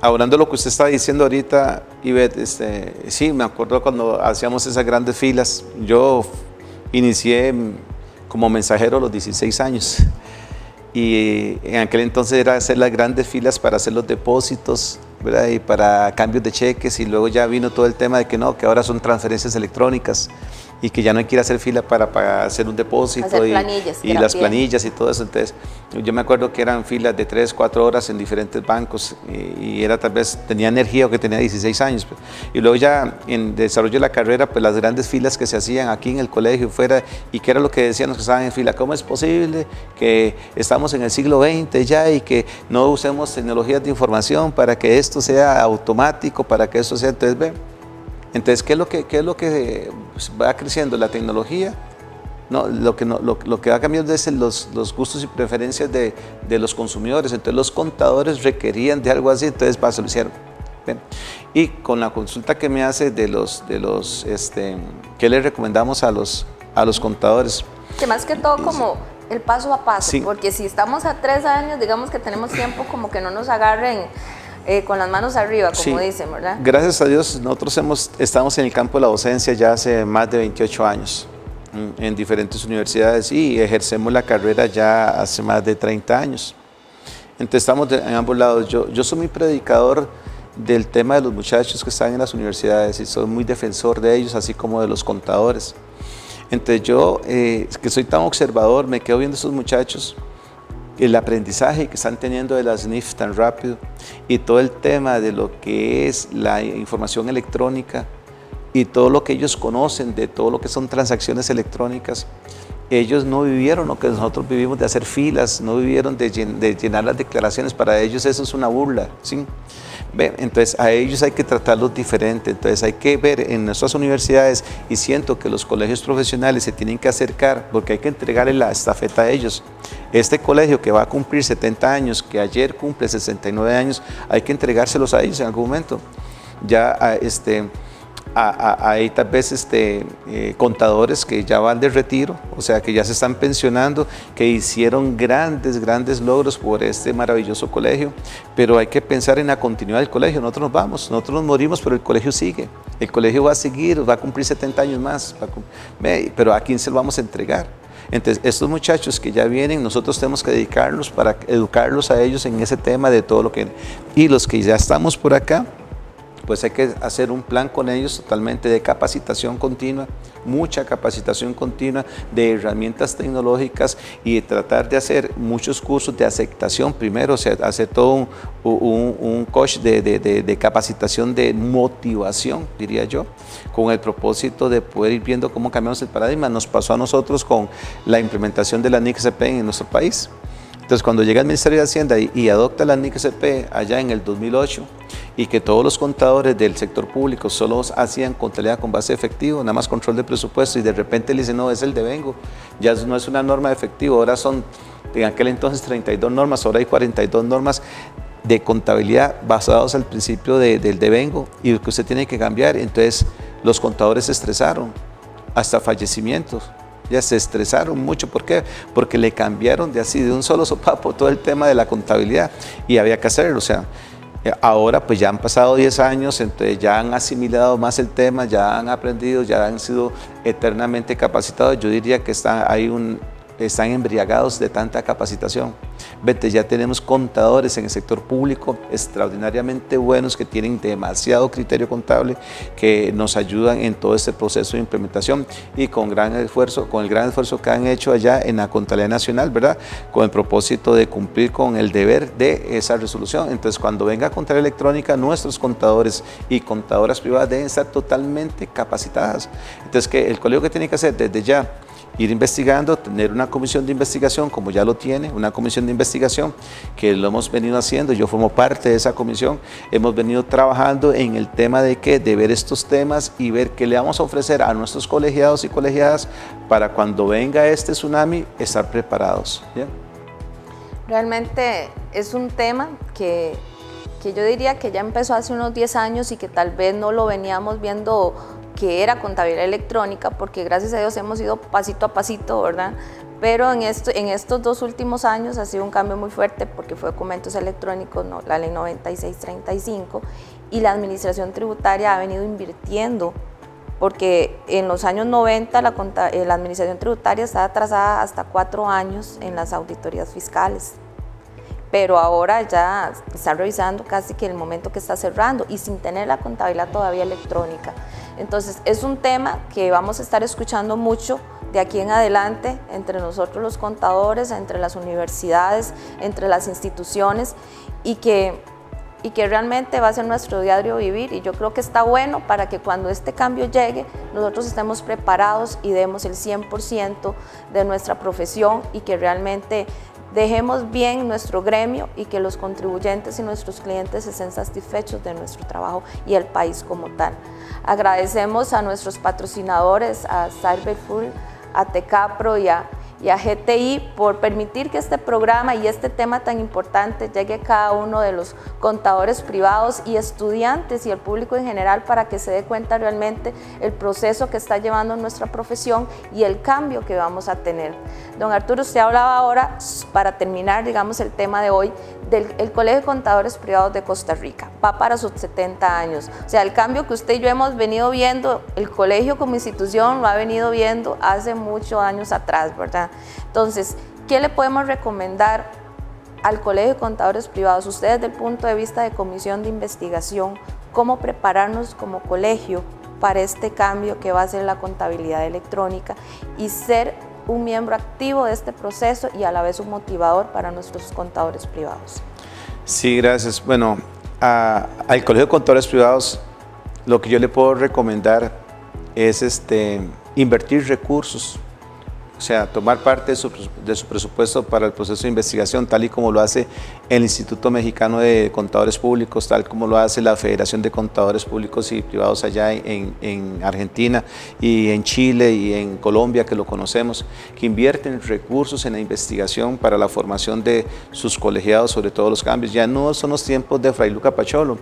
hablando de lo que usted está diciendo ahorita, Ivette, sí, me acuerdo cuando hacíamos esas grandes filas. Yo inicié como mensajero a los 16 años y en aquel entonces era hacer las grandes filas para hacer los depósitos, ¿verdad? Y para cambios de cheques, y luego ya vino todo el tema de que no, que ahora son transferencias electrónicas y que ya no hay que ir a hacer fila para hacer un depósito y las planillas y todo eso. Entonces, yo me acuerdo que eran filas de 3, 4 horas en diferentes bancos y era tal vez, tenía energía o que tenía 16 años. Pues. Y luego ya en desarrollo de la carrera, pues las grandes filas que se hacían aquí en el colegio fuera, y que era lo que decían los que estaban en fila, ¿cómo es posible que estamos en el siglo XX ya y que no usemos tecnologías de información para que esto sea automático, para que esto sea, entonces, ¿qué es lo que va creciendo? La tecnología. No, lo que va cambiando es los gustos y preferencias de los consumidores. Entonces, los contadores requerían de algo así, entonces se lo hicieron. ¿Ven? Y con la consulta que me hace ¿qué le recomendamos a los contadores? Que más que todo como el paso a paso, sí. Porque si estamos a 3 años, digamos que tenemos tiempo como que no nos agarren con las manos arriba, como sí, dicen, ¿verdad? Gracias a Dios, nosotros estamos en el campo de la docencia ya hace más de 28 años en diferentes universidades y ejercemos la carrera ya hace más de 30 años. Entonces estamos en ambos lados. Yo soy muy predicador del tema de los muchachos que están en las universidades y soy muy defensor de ellos, así como de los contadores. Entonces yo, que soy tan observador, me quedo viendo a esos muchachos, el aprendizaje que están teniendo de las NIF tan rápido y todo el tema de lo que es la información electrónica y todo lo que ellos conocen de todo lo que son transacciones electrónicas. Ellos no vivieron lo que nosotros vivimos de hacer filas, no vivieron de llenar las declaraciones. Para ellos eso es una burla, ¿sí? Entonces a ellos hay que tratarlos diferente. Entonces hay que ver en nuestras universidades, y siento que los colegios profesionales se tienen que acercar porque hay que entregarle la estafeta a ellos. Este colegio que va a cumplir 70 años, que ayer cumple 69 años, hay que entregárselos a ellos en algún momento. Ya hay tal vez contadores que ya van de retiro, o sea, que ya se están pensionando, que hicieron grandes logros por este maravilloso colegio, pero hay que pensar en la continuidad del colegio. Nosotros nos vamos, nosotros nos morimos, pero el colegio sigue. El colegio va a seguir, va a cumplir 70 años más, pero ¿a quién se lo vamos a entregar? Entonces, estos muchachos que ya vienen, nosotros tenemos que dedicarnos para educarlos a ellos en ese tema de todo lo que... Y los que ya estamos por acá, pues hay que hacer un plan con ellos totalmente de capacitación continua, mucha capacitación continua de herramientas tecnológicas y de tratar de hacer muchos cursos de aceptación primero, o sea, hacer todo un coach de capacitación de motivación, diría yo, con el propósito de poder ir viendo cómo cambiamos el paradigma. Nos pasó a nosotros con la implementación de la NIC-CP en nuestro país. Entonces, cuando llega el Ministerio de Hacienda y adopta la NIC-CP allá en el 2008, y que todos los contadores del sector público solo hacían contabilidad con base de efectivo, nada más control de presupuesto, y de repente le dicen, no, es el devengo, ya no es una norma de efectivo, ahora son, en aquel entonces 32 normas, ahora hay 42 normas de contabilidad basados al principio del devengo, y que usted tiene que cambiar. Entonces los contadores se estresaron, hasta fallecimientos. Ya se estresaron mucho. ¿Por qué? Porque le cambiaron de un solo sopapo todo el tema de la contabilidad y había que hacerlo. O sea, ahora pues ya han pasado 10 años, entonces ya han asimilado más el tema, ya han aprendido, ya han sido eternamente capacitados. Yo diría que están embriagados de tanta capacitación. Vete, ya tenemos contadores en el sector público extraordinariamente buenos que tienen demasiado criterio contable, que nos ayudan en todo este proceso de implementación y con el gran esfuerzo que han hecho allá en la Contabilidad Nacional, ¿verdad? Con el propósito de cumplir con el deber de esa resolución. Entonces, cuando venga Contabilidad Electrónica, nuestros contadores y contadoras privadas deben estar totalmente capacitadas. Entonces, que el colegio que tiene que hacer desde ya, ir investigando, tener una comisión de investigación, como ya lo tiene, una comisión de investigación que lo hemos venido haciendo, yo formo parte de esa comisión, hemos venido trabajando en el tema de ver estos temas y ver qué le vamos a ofrecer a nuestros colegiados y colegiadas para cuando venga este tsunami estar preparados. ¿Ya? Realmente es un tema que yo diría que ya empezó hace unos 10 años y que tal vez no lo veníamos viendo que era contabilidad electrónica, porque gracias a Dios hemos ido pasito a pasito, ¿verdad? Pero en estos 2 últimos años ha sido un cambio muy fuerte porque fue documentos electrónicos, la ley 9635, y la administración tributaria ha venido invirtiendo, porque en los años 90 la administración tributaria estaba atrasada hasta 4 años en las auditorías fiscales. Pero ahora ya está revisando casi que el momento que está cerrando y sin tener la contabilidad todavía electrónica. Entonces es un tema que vamos a estar escuchando mucho de aquí en adelante entre nosotros los contadores, entre las universidades, entre las instituciones y que realmente va a ser nuestro diario vivir, y yo creo que está bueno para que cuando este cambio llegue nosotros estemos preparados y demos el 100% de nuestra profesión y que realmente dejemos bien nuestro gremio y que los contribuyentes y nuestros clientes estén satisfechos de nuestro trabajo y el país como tal. Agradecemos a nuestros patrocinadores, a Cyberfull, a Tecapro y a GTI por permitir que este programa y este tema tan importante llegue a cada uno de los contadores privados y estudiantes y el público en general para que se dé cuenta realmente el proceso que está llevando nuestra profesión y el cambio que vamos a tener. Don Arturo, usted hablaba ahora, para terminar, digamos, el tema de hoy, del Colegio de Contadores Privados de Costa Rica. Va para sus 70 años. O sea, el cambio que usted y yo hemos venido viendo, el colegio como institución lo ha venido viendo hace muchos años atrás, ¿verdad? Entonces, ¿qué le podemos recomendar al Colegio de Contadores Privados? Ustedes, desde el punto de vista de comisión de investigación, ¿cómo prepararnos como colegio para este cambio que va a ser la contabilidad electrónica y ser un miembro activo de este proceso y a la vez un motivador para nuestros contadores privados? Sí, gracias. Bueno, al Colegio de Contadores Privados lo que yo le puedo recomendar es invertir recursos o sea, tomar parte de su presupuesto para el proceso de investigación, tal y como lo hace el Instituto Mexicano de Contadores Públicos, tal como lo hace la Federación de Contadores Públicos y Privados allá en Argentina y en Chile y en Colombia, que lo conocemos, que invierten recursos en la investigación para la formación de sus colegiados sobre todos los cambios. Ya no son los tiempos de Fray Luca Pacholo,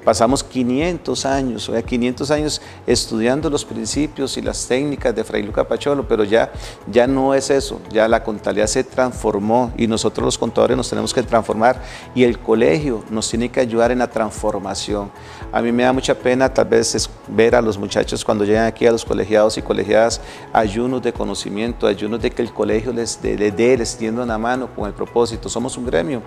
pasamos 500 años, o sea, 500 años estudiando los principios y las técnicas de Fray Luca Pacholo, pero ya no es eso, ya la contabilidad se transformó y nosotros los contadores nos tenemos que transformar y el colegio nos tiene que ayudar en la transformación. A mí me da mucha pena tal vez ver a los muchachos cuando llegan aquí, a los colegiados y colegiadas, ayunos de conocimiento, ayunos de que el colegio les tienda una mano con el propósito. Somos un gremio,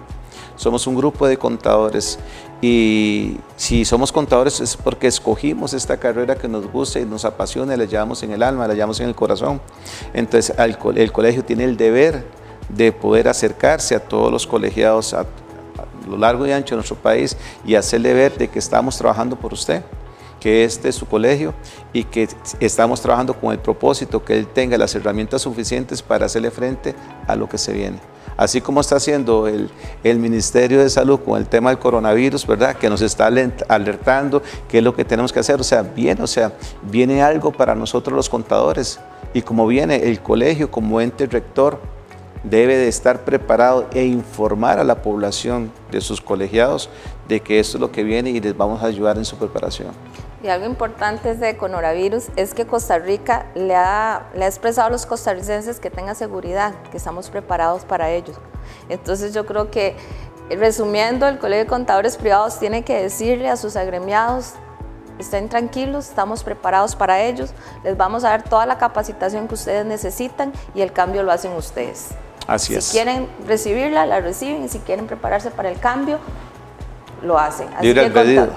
somos un grupo de contadores y si somos contadores es porque escogimos esta carrera que nos gusta y nos apasiona, la llevamos en el alma, la llevamos en el corazón. Entonces el colegio tiene el deber de poder acercarse a todos los colegiados a lo largo y ancho de nuestro país y hacerle ver de que estamos trabajando por usted, que este es su colegio y que estamos trabajando con el propósito que él tenga las herramientas suficientes para hacerle frente a lo que se viene. Así como está haciendo el Ministerio de Salud con el tema del coronavirus, ¿verdad? Que nos está alertando qué es lo que tenemos que hacer. O sea, viene algo para nosotros los contadores. Y como viene el colegio como ente rector, debe de estar preparado e informar a la población de sus colegiados de que esto es lo que viene y les vamos a ayudar en su preparación. Y algo importante de coronavirus es que Costa Rica le ha expresado a los costarricenses que tengan seguridad, que estamos preparados para ellos. Entonces yo creo que, resumiendo, el Colegio de Contadores Privados tiene que decirle a sus agremiados: estén tranquilos, estamos preparados para ellos, les vamos a dar toda la capacitación que ustedes necesitan y el cambio lo hacen ustedes. Así es. Si quieren recibirla, la reciben, y si quieren prepararse para el cambio, lo hacen.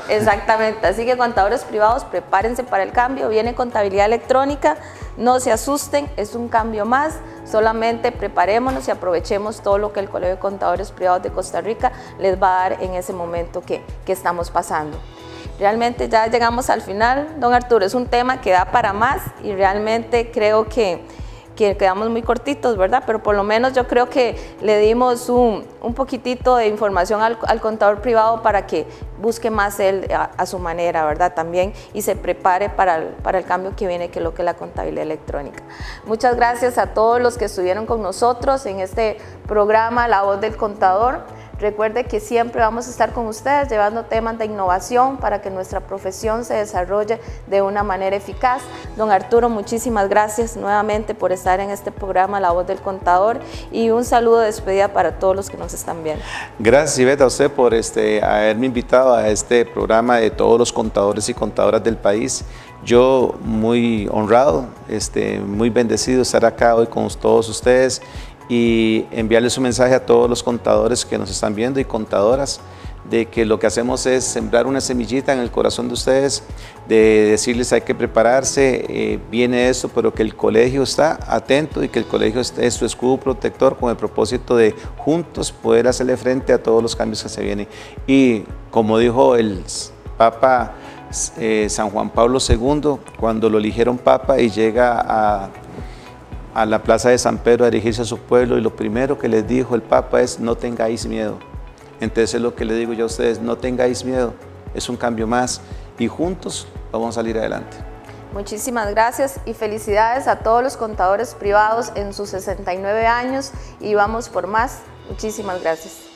Exactamente, así que contadores privados, prepárense para el cambio, viene contabilidad electrónica, no se asusten, es un cambio más, solamente preparémonos y aprovechemos todo lo que el Colegio de Contadores Privados de Costa Rica les va a dar en ese momento que estamos pasando. Realmente ya llegamos al final, don Arturo, es un tema que da para más y realmente creo que quedamos muy cortitos, ¿verdad? Pero por lo menos yo creo que le dimos un poquitito de información al contador privado para que busque más él a su manera, ¿verdad? También, y se prepare para el cambio que viene, que es lo que es la contabilidad electrónica. Muchas gracias a todos los que estuvieron con nosotros en este programa La Voz del Contador. Recuerde que siempre vamos a estar con ustedes llevando temas de innovación para que nuestra profesión se desarrolle de una manera eficaz. Don Arturo, muchísimas gracias nuevamente por estar en este programa La Voz del Contador y un saludo de despedida para todos los que nos están viendo. Gracias, Ivette, a usted por haberme invitado a este programa de todos los contadores y contadoras del país. Yo muy honrado, muy bendecido de estar acá hoy con todos ustedes y enviarles un mensaje a todos los contadores que nos están viendo y contadoras de que lo que hacemos es sembrar una semillita en el corazón de ustedes, de decirles hay que prepararse, viene esto, pero que el colegio está atento y que el colegio es su escudo protector con el propósito de juntos poder hacerle frente a todos los cambios que se vienen. Y como dijo el Papa San Juan Pablo II, cuando lo eligieron Papa y llega a la plaza de San Pedro a dirigirse a su pueblo, y lo primero que les dijo el Papa es: no tengáis miedo. Entonces es lo que le digo yo a ustedes: no tengáis miedo, es un cambio más y juntos vamos a salir adelante. Muchísimas gracias y felicidades a todos los contadores privados en sus 69 años y vamos por más. Muchísimas gracias.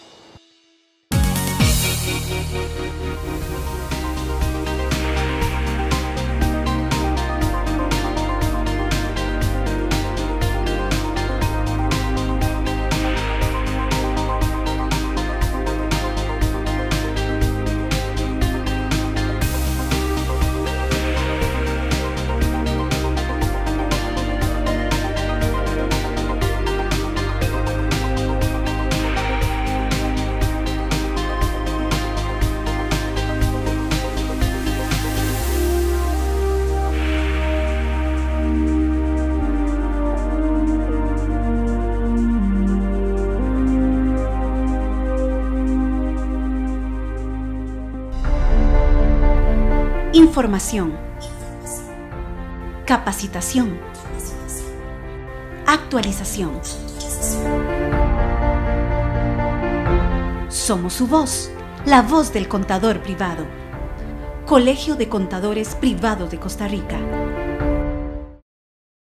Información, capacitación, actualización. Somos su voz, la voz del contador privado. Colegio de Contadores Privados de Costa Rica.